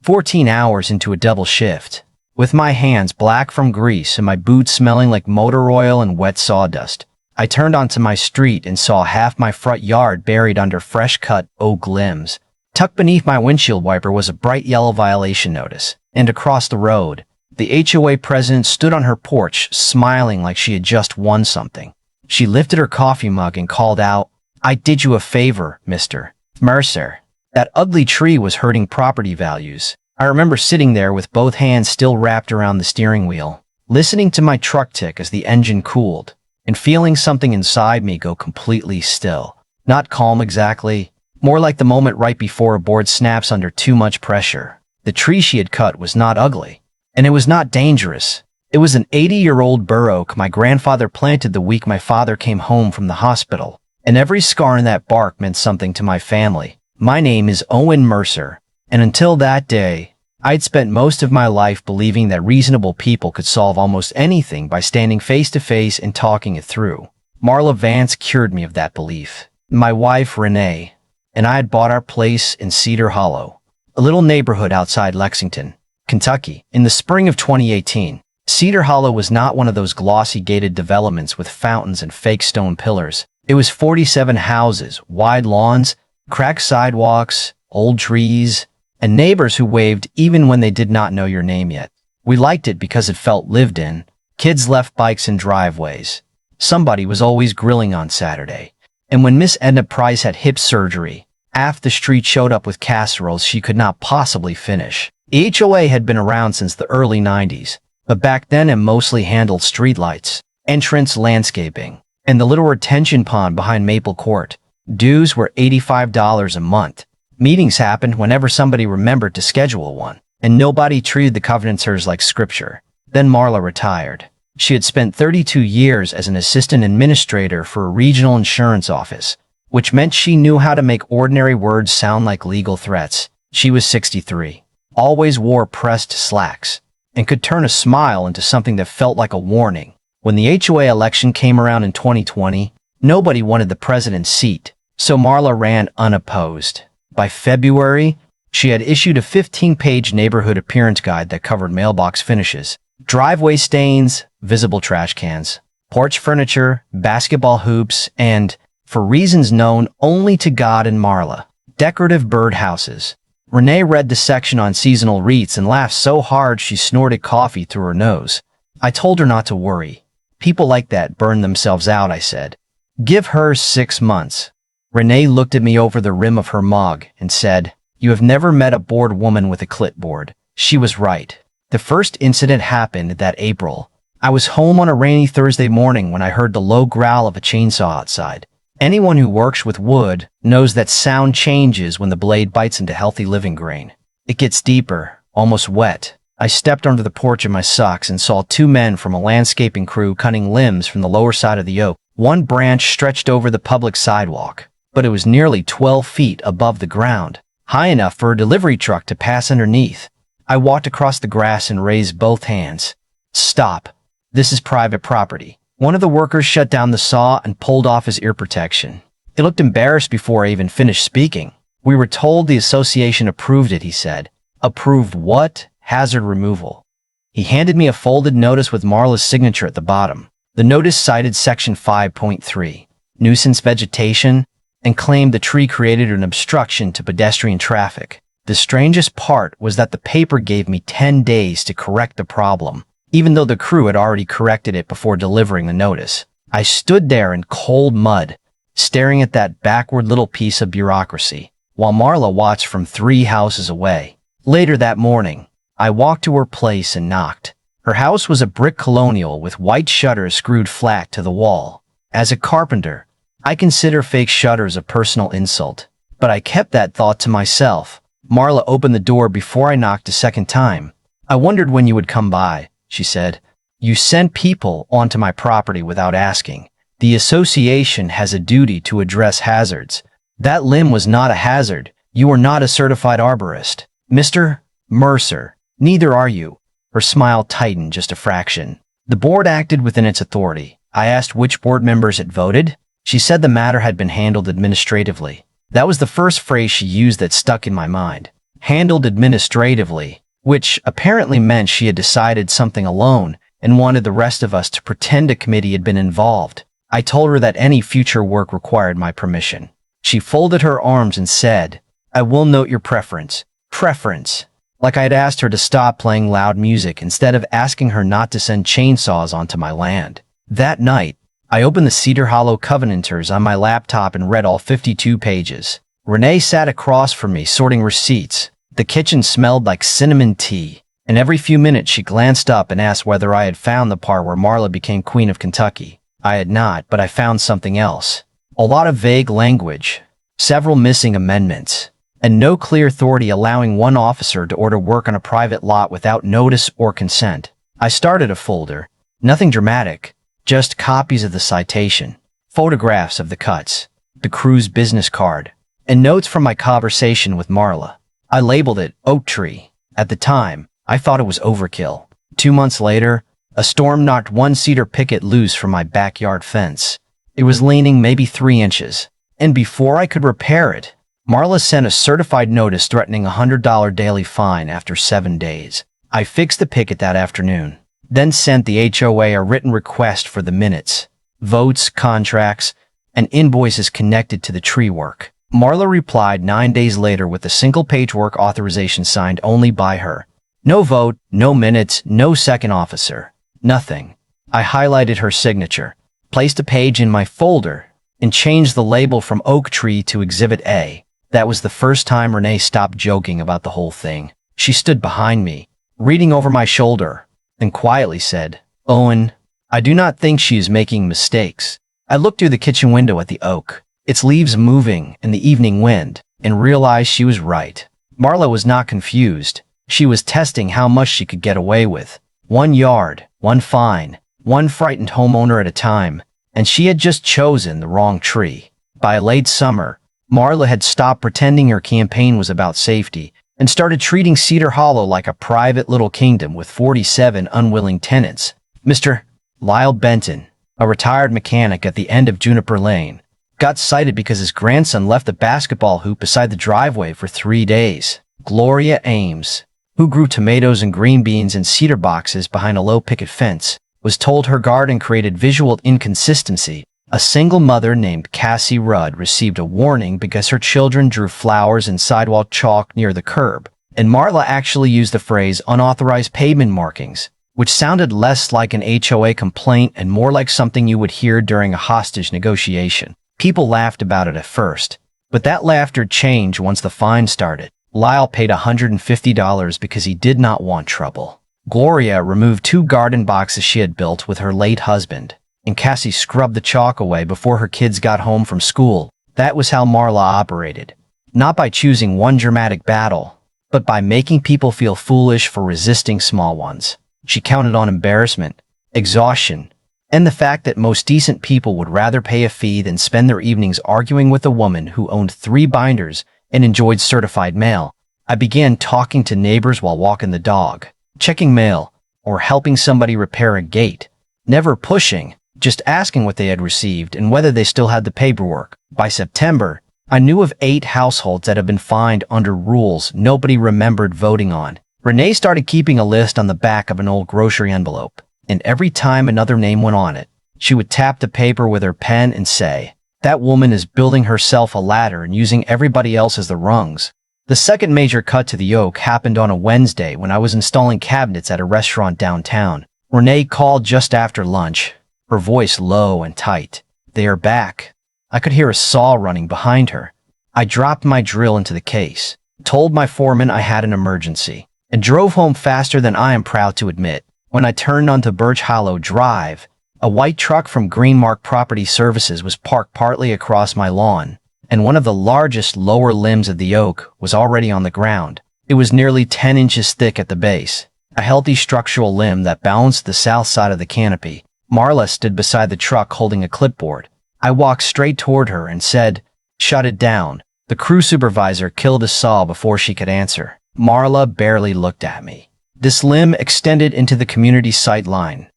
14 hours into a double shift, with my hands black from grease and my boots smelling like motor oil and wet sawdust. I turned onto my street and saw half my front yard buried under fresh-cut oak limbs. Tucked beneath my windshield wiper was a bright yellow violation notice, and across the road, the HOA president stood on her porch, smiling like she had just won something. She lifted her coffee mug and called out, "I did you a favor, Mr. Mercer." That ugly tree was hurting property values. I remember sitting there with both hands still wrapped around the steering wheel, listening to my truck tick as the engine cooled, and feeling something inside me go completely still. Not calm exactly, more like the moment right before a board snaps under too much pressure. The tree she had cut was not ugly, and it was not dangerous. It was an 80-year-old bur oak my grandfather planted the week my father came home from the hospital, and every scar in that bark meant something to my family. My name is Owen Mercer, and until that day, I'd spent most of my life believing that reasonable people could solve almost anything by standing face to face and talking it through. Marla Vance cured me of that belief. My wife, Renee, and I had bought our place in Cedar Hollow, a little neighborhood outside Lexington, Kentucky, in the spring of 2018. Cedar Hollow was not one of those glossy gated developments with fountains and fake stone pillars. It was 47 houses, wide lawns, cracked sidewalks, old trees, and neighbors who waved even when they did not know your name yet. We liked it because it felt lived in. Kids left bikes in driveways. Somebody was always grilling on Saturday. And when Miss Edna Price had hip surgery, half the street showed up with casseroles she could not possibly finish. The HOA had been around since the early 90s, but back then it mostly handled streetlights, entrance landscaping, and the little retention pond behind Maple Court. Dues were $85 a month. Meetings happened whenever somebody remembered to schedule one, and nobody treated the covenanters like scripture. Then Marla retired. She had spent 32 years as an assistant administrator for a regional insurance office, which meant she knew how to make ordinary words sound like legal threats. She was 63, always wore pressed slacks, and could turn a smile into something that felt like a warning. When the HOA election came around in 2020, nobody wanted the president's seat, so Marla ran unopposed. By February, she had issued a 15-page neighborhood appearance guide that covered mailbox finishes, driveway stains, visible trash cans, porch furniture, basketball hoops, and, for reasons known only to God and Marla, decorative birdhouses. Renee read the section on seasonal wreaths and laughed so hard she snorted coffee through her nose. I told her not to worry. People like that burn themselves out, I said. Give her 6 months. Renee looked at me over the rim of her mug and said, "You have never met a bored woman with a clipboard." She was right. The first incident happened that April. I was home on a rainy Thursday morning when I heard the low growl of a chainsaw outside. Anyone who works with wood knows that sound changes when the blade bites into healthy living grain. It gets deeper, almost wet. I stepped onto the porch in my socks and saw 2 men from a landscaping crew cutting limbs from the lower side of the oak. One branch stretched over the public sidewalk, but it was nearly 12 feet above the ground, high enough for a delivery truck to pass underneath. I walked across the grass and raised both hands. "Stop. This is private property." One of the workers shut down the saw and pulled off his ear protection. He looked embarrassed before I even finished speaking. "We were told the association approved it," he said. "Approved what?" "Hazard removal." He handed me a folded notice with Marla's signature at the bottom. The notice cited Section 5.3, nuisance vegetation, and claimed the tree created an obstruction to pedestrian traffic. The strangest part was that the paper gave me 10 days to correct the problem, even though the crew had already corrected it before delivering the notice. I stood there in cold mud, staring at that backward little piece of bureaucracy, while Marla watched from 3 houses away. Later that morning, I walked to her place and knocked. Her house was a brick colonial with white shutters screwed flat to the wall. As a carpenter, I consider fake shutters a personal insult, but I kept that thought to myself. Marla opened the door before I knocked a second time. "I wondered when you would come by," she said. "You sent people onto my property without asking. The association has a duty to address hazards. That limb was not a hazard. You are not a certified arborist. Mr. Mercer, neither are you." Her smile tightened just a fraction. "The board acted within its authority." I asked which board members had voted. She said the matter had been handled administratively. That was the first phrase she used that stuck in my mind. handled administratively, which apparently meant she had decided something alone and wanted the rest of us to pretend a committee had been involved. I told her that any future work required my permission. She folded her arms and said, "I will note your preference." Preference. Like I had asked her to stop playing loud music instead of asking her not to send chainsaws onto my land. That night, I opened the Cedar Hollow Covenanters on my laptop and read all 52 pages. Renee sat across from me sorting receipts. The kitchen smelled like cinnamon tea, and every few minutes she glanced up and asked whether I had found the part where Marla became Queen of Kentucky. I had not, but I found something else. A lot of vague language, several missing amendments, and no clear authority allowing one officer to order work on a private lot without notice or consent. I started a folder. Nothing dramatic, just copies of the citation, photographs of the cuts, the crew's business card, and notes from my conversation with Marla. I labeled it Oak Tree. At the time, I thought it was overkill. 2 months later, a storm knocked one cedar picket loose from my backyard fence. It was leaning maybe 3 inches, and before I could repair it, Marla sent a certified notice threatening a $100 daily fine after 7 days. I fixed the picket that afternoon, then sent the HOA a written request for the minutes, votes, contracts, and invoices connected to the tree work. Marla replied 9 days later with a single-page work authorization signed only by her. No vote, no minutes, no second officer. Nothing. I highlighted her signature, placed a page in my folder, and changed the label from Oak Tree to Exhibit A. That was the first time Renee stopped joking about the whole thing. She stood behind me, reading over my shoulder, and quietly said, "Owen, I do not think she is making mistakes." I looked through the kitchen window at the oak, its leaves moving in the evening wind, and realized she was right. Marla was not confused. She was testing how much she could get away with. 1 yard, 1 fine, 1 frightened homeowner at a time, and she had just chosen the wrong tree. By late summer, Marla had stopped pretending her campaign was about safety and started treating Cedar Hollow like a private little kingdom with 47 unwilling tenants. Mr. Lyle Benton, a retired mechanic at the end of Juniper Lane, got cited because his grandson left the basketball hoop beside the driveway for 3 days. Gloria Ames, who grew tomatoes and green beans in cedar boxes behind a low picket fence, was told her garden created visual inconsistency. A single mother named Cassie Rudd received a warning because her children drew flowers and sidewalk chalk near the curb, and Marla actually used the phrase unauthorized pavement markings, which sounded less like an HOA complaint and more like something you would hear during a hostage negotiation. People laughed about it at first, but that laughter changed once the fine started. Lyle paid $150 because he did not want trouble. Gloria removed 2 garden boxes she had built with her late husband, and Cassie scrubbed the chalk away before her kids got home from school. That was how Marla operated. Not by choosing one dramatic battle, but by making people feel foolish for resisting small ones. She counted on embarrassment, exhaustion, and the fact that most decent people would rather pay a fee than spend their evenings arguing with a woman who owned 3 binders and enjoyed certified mail. I began talking to neighbors while walking the dog, checking mail, or helping somebody repair a gate. Never pushing, just asking what they had received and whether they still had the paperwork. By September, I knew of 8 households that had been fined under rules nobody remembered voting on. Renee started keeping a list on the back of an old grocery envelope, and every time another name went on it, she would tap the paper with her pen and say, "That woman is building herself a ladder and using everybody else as the rungs." The second major cut to the oak happened on a Wednesday when I was installing cabinets at a restaurant downtown. Renee called just after lunch, her voice low and tight. "They are back." I could hear a saw running behind her. I dropped my drill into the case, told my foreman I had an emergency, and drove home faster than I am proud to admit. When I turned onto Birch Hollow Drive, a white truck from Greenmark Property Services was parked partly across my lawn, and one of the largest lower limbs of the oak was already on the ground. It was nearly 10 inches thick at the base, a healthy structural limb that balanced the south side of the canopy. Marla stood beside the truck holding a clipboard. I walked straight toward her and said, "Shut it down." The crew supervisor killed a saw before she could answer. Marla barely looked at me. "This limb extended into the community sight line.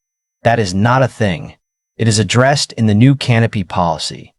That is not a thing. It is addressed in the new canopy policy."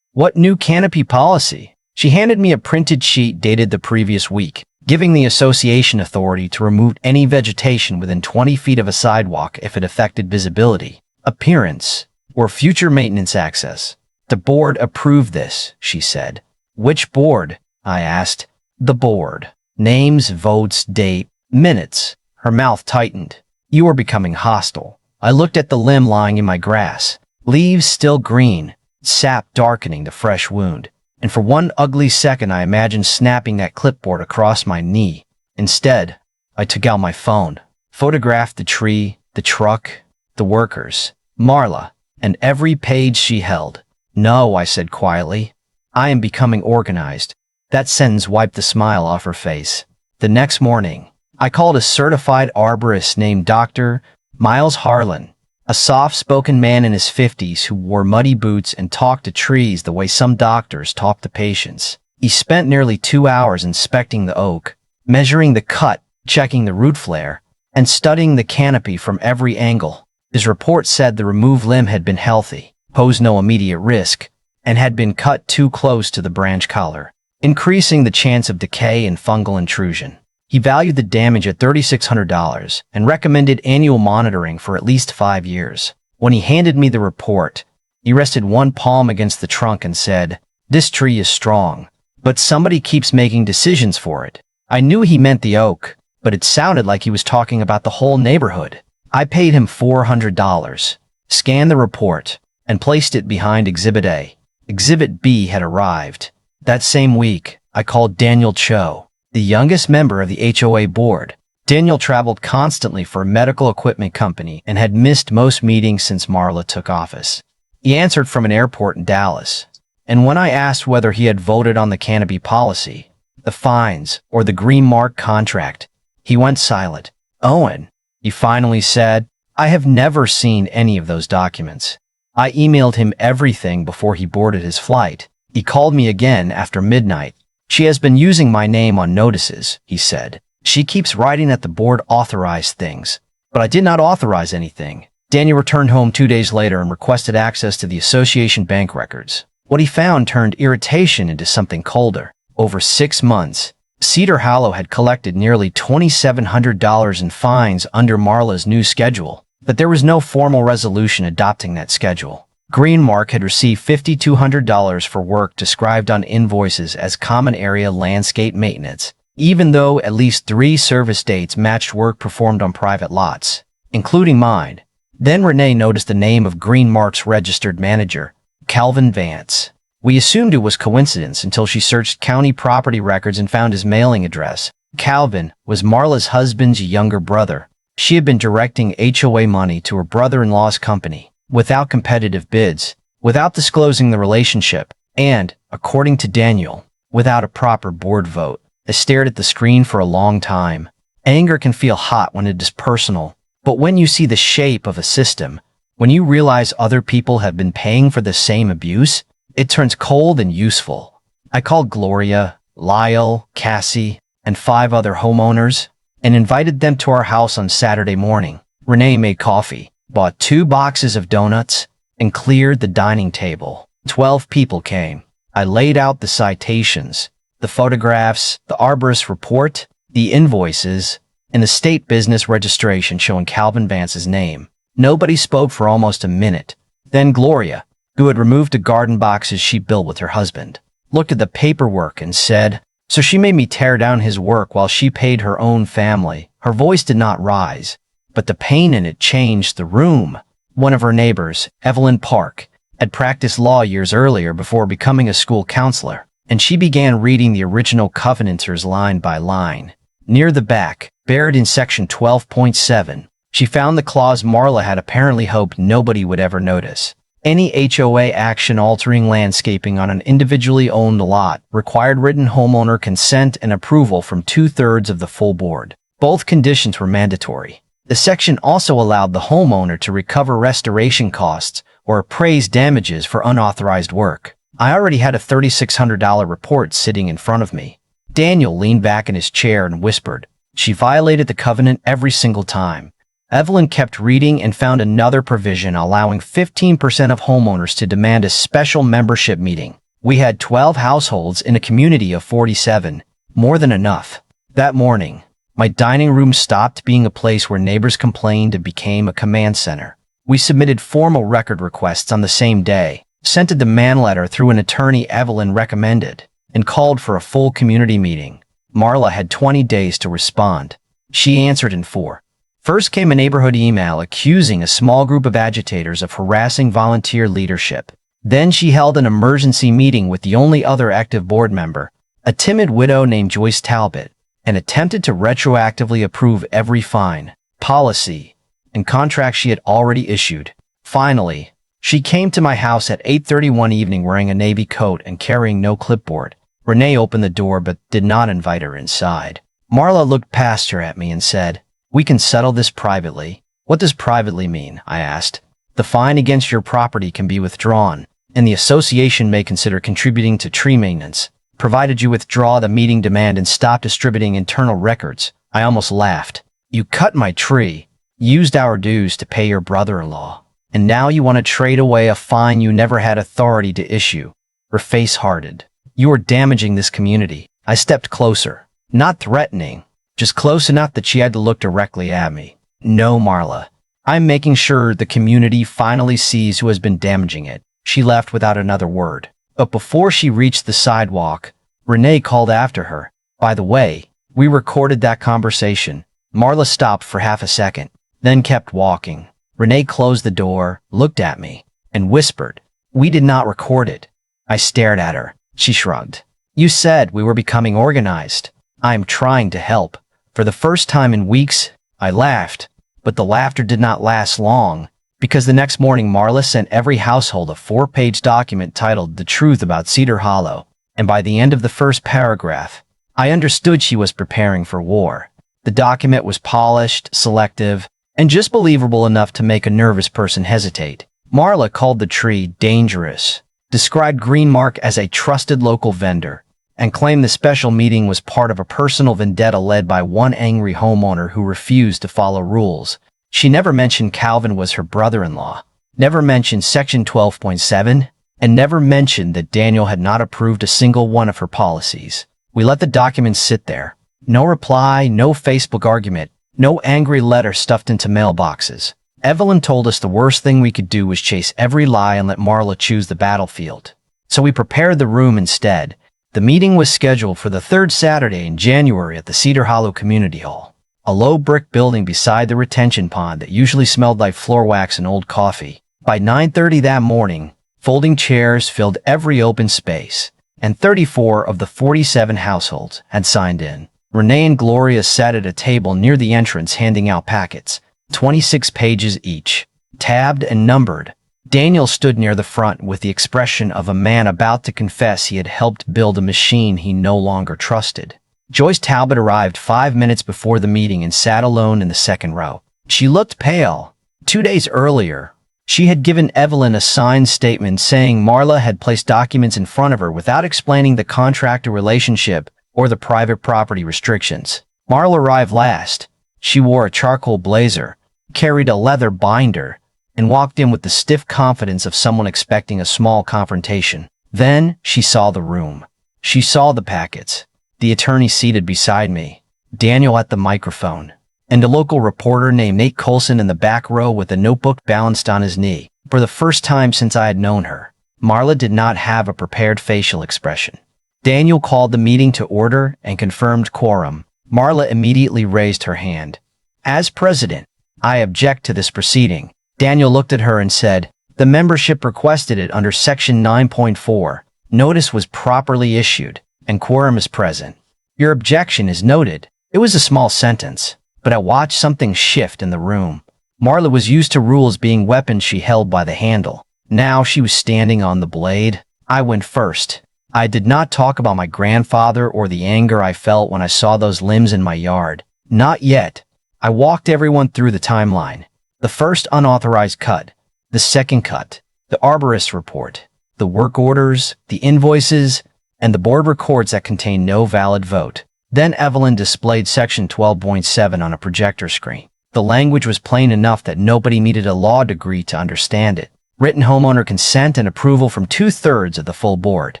"What new canopy policy?" She handed me a printed sheet dated the previous week. giving the association authority to remove any vegetation within 20 feet of a sidewalk if it affected visibility, appearance, or future maintenance access. The board approved this, she said. Which board? I asked. The board. Names, votes, date, minutes. Her mouth tightened. You are becoming hostile. I looked at the limb lying in my grass. Leaves still green, sap darkening the fresh wound. And for one ugly second I imagined snapping that clipboard across my knee. Instead, I took out my phone, photographed the tree, the truck, the workers, Marla, and every page she held. No, I said quietly. I am becoming organized. That sentence wiped the smile off her face. The next morning, I called a certified arborist named Dr. Miles Harlan, a soft-spoken man in his 50s who wore muddy boots and talked to trees the way some doctors talk to patients. He spent nearly 2 hours inspecting the oak, measuring the cut, checking the root flare, and studying the canopy from every angle. His report said the removed limb had been healthy, posed no immediate risk, and had been cut too close to the branch collar, increasing the chance of decay and fungal intrusion. He valued the damage at $3,600 and recommended annual monitoring for at least 5 years. When he handed me the report, he rested one palm against the trunk and said, "This tree is strong, but somebody keeps making decisions for it." I knew he meant the oak, but it sounded like he was talking about the whole neighborhood. I paid him $400, scanned the report, and placed it behind Exhibit A. Exhibit B had arrived. That same week, I called Daniel Cho, the youngest member of the HOA board. Daniel traveled constantly for a medical equipment company and had missed most meetings since Marla took office. He answered from an airport in Dallas, and when I asked whether he had voted on the canopy policy, the fines, or the green mark contract, he went silent. "Owen," he finally said, "I have never seen any of those documents." I emailed him everything before he boarded his flight. He called me again after midnight. "She has been using my name on notices," he said. "She keeps writing that the board authorized things, but I did not authorize anything." Daniel returned home 2 days later and requested access to the association bank records. What he found turned irritation into something colder. Over 6 months, Cedar Hollow had collected nearly $2,700 in fines under Marla's new schedule, but there was no formal resolution adopting that schedule. Greenmark had received $5,200 for work described on invoices as common area landscape maintenance, even though at least 3 service dates matched work performed on private lots, including mine. Then Renee noticed the name of Greenmark's registered manager, Calvin Vance. We assumed it was coincidence until she searched county property records and found his mailing address. Calvin was Marla's husband's younger brother. She had been directing HOA money to her brother-in-law's company, without competitive bids, without disclosing the relationship, and, according to Daniel, without a proper board vote. I stared at the screen for a long time. Anger can feel hot when it is personal, but when you see the shape of a system, when you realize other people have been paying for the same abuse, it turns cold and useful. I called Gloria, Lyle, Cassie, and 5 other homeowners, and invited them to our house on Saturday morning. Renee made coffee, bought 2 boxes of donuts, and cleared the dining table. 12 people came. I laid out the citations, the photographs, the arborist report, the invoices, and the state business registration showing Calvin Vance's name. Nobody spoke for almost a minute. Then Gloria, who had removed the garden boxes she built with her husband, looked at the paperwork and said, "So she made me tear down his work while she paid her own family." Her voice did not rise, but the pain in it changed the room. One of her neighbors, Evelyn Park, had practiced law years earlier before becoming a school counselor, and she began reading the original covenanters line by line. Near the back, buried in section 12.7, she found the clause Marla had apparently hoped nobody would ever notice. Any HOA action altering landscaping on an individually owned lot required written homeowner consent and approval from 2/3 of the full board. Both conditions were mandatory. The section also allowed the homeowner to recover restoration costs or appraise damages for unauthorized work. I already had a $3,600 report sitting in front of me. Daniel leaned back in his chair and whispered, "She violated the covenant every single time." Evelyn kept reading and found another provision allowing 15% of homeowners to demand a special membership meeting. We had 12 households in a community of 47, more than enough. That morning, my dining room stopped being a place where neighbors complained and became a command center. We submitted formal record requests on the same day, sent a demand letter through an attorney Evelyn recommended, and called for a full community meeting. Marla had 20 days to respond. She answered in 4. First came a neighborhood email accusing a small group of agitators of harassing volunteer leadership. Then she held an emergency meeting with the only other active board member, a timid widow named Joyce Talbot, and attempted to retroactively approve every fine, policy, and contract she had already issued. Finally, she came to my house at 8:30 one evening wearing a navy coat and carrying no clipboard. Renee opened the door but did not invite her inside. Marla looked past her at me and said, "We can settle this privately." "What does privately mean?" I asked. "The fine against your property can be withdrawn, and the association may consider contributing to tree maintenance, provided you withdraw the meeting demand and stop distributing internal records." I almost laughed. "You cut my tree, used our dues to pay your brother-in-law, and now you want to trade away a fine you never had authority to issue." Her face hardened. "You are damaging this community." I stepped closer, not threatening, just close enough that she had to look directly at me. "No, Marla. I'm making sure the community finally sees who has been damaging it." She left without another word. But before she reached the sidewalk, Renee called after her, "By the way, we recorded that conversation." Marla stopped for half a second, then kept walking. Renee closed the door, looked at me, and whispered, "We did not record it." I stared at her. She shrugged. "You said we were becoming organized." "I am trying to help." For the first time in weeks, I laughed, but the laughter did not last long, because the next morning Marla sent every household a 4-page document titled "The Truth About Cedar Hollow," and by the end of the first paragraph, I understood she was preparing for war. The document was polished, selective, and just believable enough to make a nervous person hesitate. Marla called the tree dangerous, described Greenmark as a trusted local vendor, and claimed the special meeting was part of a personal vendetta led by one angry homeowner who refused to follow rules. She never mentioned Calvin was her brother-in-law, never mentioned Section 12.7, and never mentioned that Daniel had not approved a single one of her policies. We let the documents sit there. No reply, no Facebook argument, no angry letter stuffed into mailboxes. Evelyn told us the worst thing we could do was chase every lie and let Marla choose the battlefield. So we prepared the room instead. The meeting was scheduled for the third Saturday in January at the Cedar Hollow Community Hall, a low brick building beside the retention pond that usually smelled like floor wax and old coffee. By 9:30 that morning, folding chairs filled every open space, and 34 of the 47 households had signed in. Renee and Gloria sat at a table near the entrance handing out packets, 26 pages each, tabbed and numbered. Daniel stood near the front with the expression of a man about to confess he had helped build a machine he no longer trusted. Joyce Talbot arrived 5 minutes before the meeting and sat alone in the second row. She looked pale. 2 days earlier, she had given Evelyn a signed statement saying Marla had placed documents in front of her without explaining the contractor relationship or the private property restrictions. Marla arrived last. She wore a charcoal blazer, carried a leather binder, and walked in with the stiff confidence of someone expecting a small confrontation. Then she saw the room. She saw the packets, the attorney seated beside me, Daniel at the microphone, and a local reporter named Nate Colson in the back row with a notebook balanced on his knee. For the first time since I had known her, Marla did not have a prepared facial expression. Daniel called the meeting to order and confirmed quorum. Marla immediately raised her hand. "As president, I object to this proceeding." Daniel looked at her and said, "The membership requested it under Section 9.4. Notice was properly issued, and quorum is present. Your objection is noted." It was a small sentence, but I watched something shift in the room. Marla was used to rules being weapons she held by the handle. Now she was standing on the blade. I went first. I did not talk about my grandfather or the anger I felt when I saw those limbs in my yard. Not yet. I walked everyone through the timeline. The first unauthorized cut, the second cut, the arborist report, the work orders, the invoices, and the board records that contained no valid vote. Then Evelyn displayed Section 12.7 on a projector screen. The language was plain enough that nobody needed a law degree to understand it. Written homeowner consent and approval from 2/3 of the full board.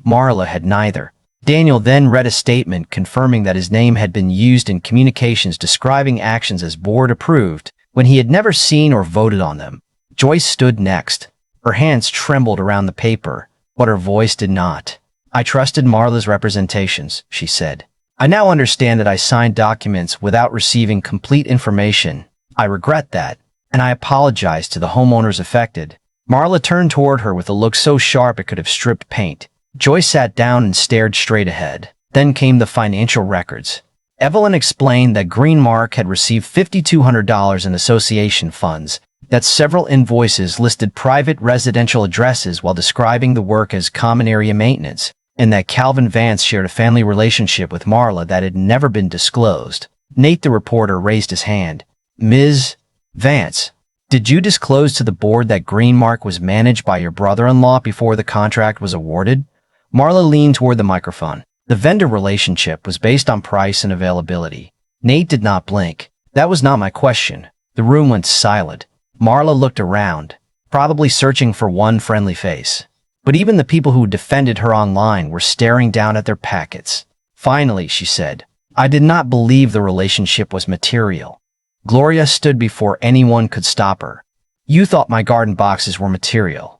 Marla had neither. Daniel then read a statement confirming that his name had been used in communications describing actions as board approved when he had never seen or voted on them. Joyce stood next. Her hands trembled around the paper, but her voice did not. "I trusted Marla's representations," she said. "I now understand that I signed documents without receiving complete information. I regret that, and I apologize to the homeowners affected." Marla turned toward her with a look so sharp it could have stripped paint. Joyce sat down and stared straight ahead. Then came the financial records. Evelyn explained that Greenmark had received $5,200 in association funds, that several invoices listed private residential addresses while describing the work as common area maintenance, and that Calvin Vance shared a family relationship with Marla that had never been disclosed. Nate, the reporter, raised his hand. "Ms. Vance, did you disclose to the board that Greenmark was managed by your brother-in-law before the contract was awarded?" Marla leaned toward the microphone. "The vendor relationship was based on price and availability." Nate did not blink. "That was not my question." The room went silent. Marla looked around, probably searching for one friendly face. But even the people who defended her online were staring down at their packets. Finally, she said, "I did not believe the relationship was material." Gloria stood before anyone could stop her. "You thought my garden boxes were material."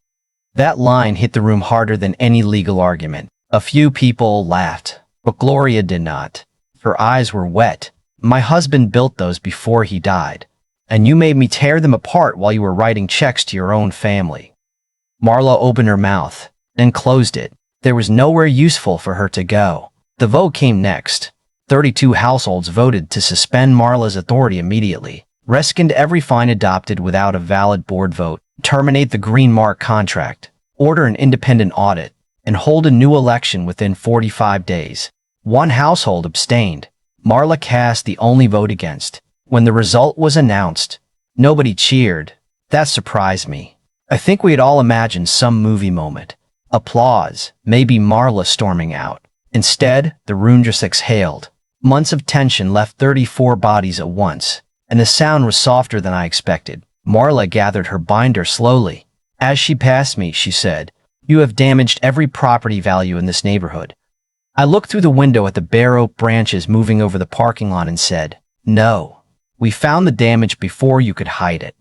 That line hit the room harder than any legal argument. A few people laughed, but Gloria did not. Her eyes were wet. "My husband built those before he died, and you made me tear them apart while you were writing checks to your own family." Marla opened her mouth, then closed it. There was nowhere useful for her to go. The vote came next. 32 households voted to suspend Marla's authority immediately, rescind every fine adopted without a valid board vote, terminate the Greenmark contract, order an independent audit, and hold a new election within 45 days. One household abstained. Marla cast the only vote against. When the result was announced, nobody cheered. That surprised me. I think we had all imagined some movie moment. Applause, maybe Marla storming out. Instead, the room just exhaled. Months of tension left 34 bodies at once, and the sound was softer than I expected. Marla gathered her binder slowly. As she passed me, she said, "You have damaged every property value in this neighborhood." I looked through the window at the bare oak branches moving over the parking lot and said, "No, we found the damage before you could hide it."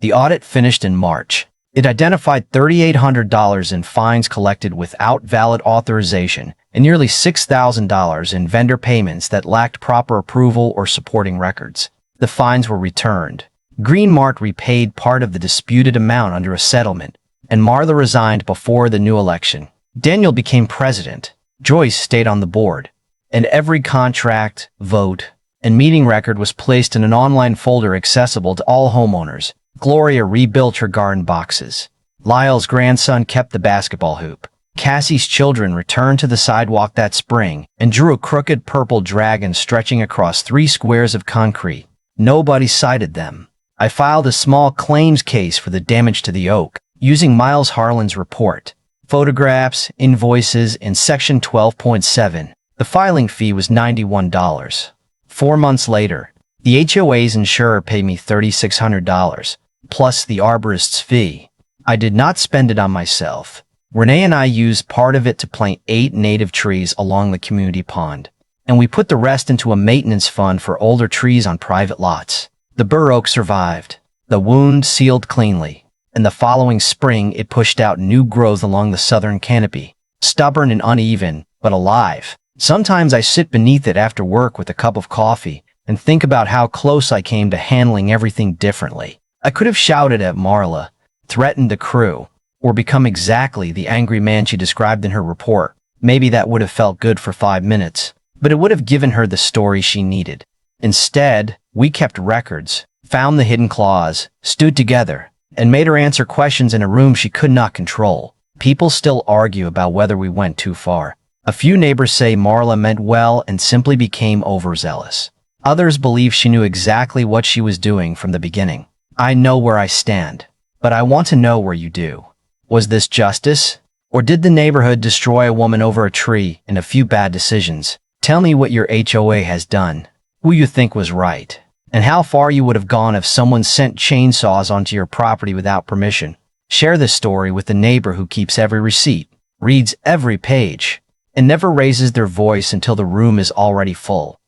The audit finished in March. It identified $3,800 in fines collected without valid authorization and nearly $6,000 in vendor payments that lacked proper approval or supporting records. The fines were returned. Greenmark repaid part of the disputed amount under a settlement, and Marla resigned before the new election. Daniel became president. Joyce stayed on the board, and every contract, vote, and meeting record was placed in an online folder accessible to all homeowners. Gloria rebuilt her garden boxes. Lyle's grandson kept the basketball hoop. Cassie's children returned to the sidewalk that spring and drew a crooked purple dragon stretching across 3 squares of concrete. Nobody cited them. I filed a small claims case for the damage to the oak, using Miles Harlan's report, photographs, invoices, and Section 12.7. The filing fee was $91. 4 months later, the HOA's insurer paid me $3,600, plus the arborist's fee. I did not spend it on myself. Renee and I used part of it to plant 8 native trees along the community pond, and we put the rest into a maintenance fund for older trees on private lots. The bur oak survived. The wound sealed cleanly, and the following spring it pushed out new growth along the southern canopy, stubborn and uneven, but alive. Sometimes I sit beneath it after work with a cup of coffee and think about how close I came to handling everything differently. I could have shouted at Marla, threatened the crew, or become exactly the angry man she described in her report. Maybe that would have felt good for 5 minutes, but it would have given her the story she needed. Instead, we kept records, found the hidden clause, stood together, and made her answer questions in a room she could not control. People still argue about whether we went too far. A few neighbors say Marla meant well and simply became overzealous. Others believe she knew exactly what she was doing from the beginning. I know where I stand, but I want to know where you do. Was this justice? Or did the neighborhood destroy a woman over a tree and a few bad decisions? Tell me what your HOA has done, who you think was right, and how far you would have gone if someone sent chainsaws onto your property without permission. Share this story with the neighbor who keeps every receipt, reads every page, and never raises their voice until the room is already full.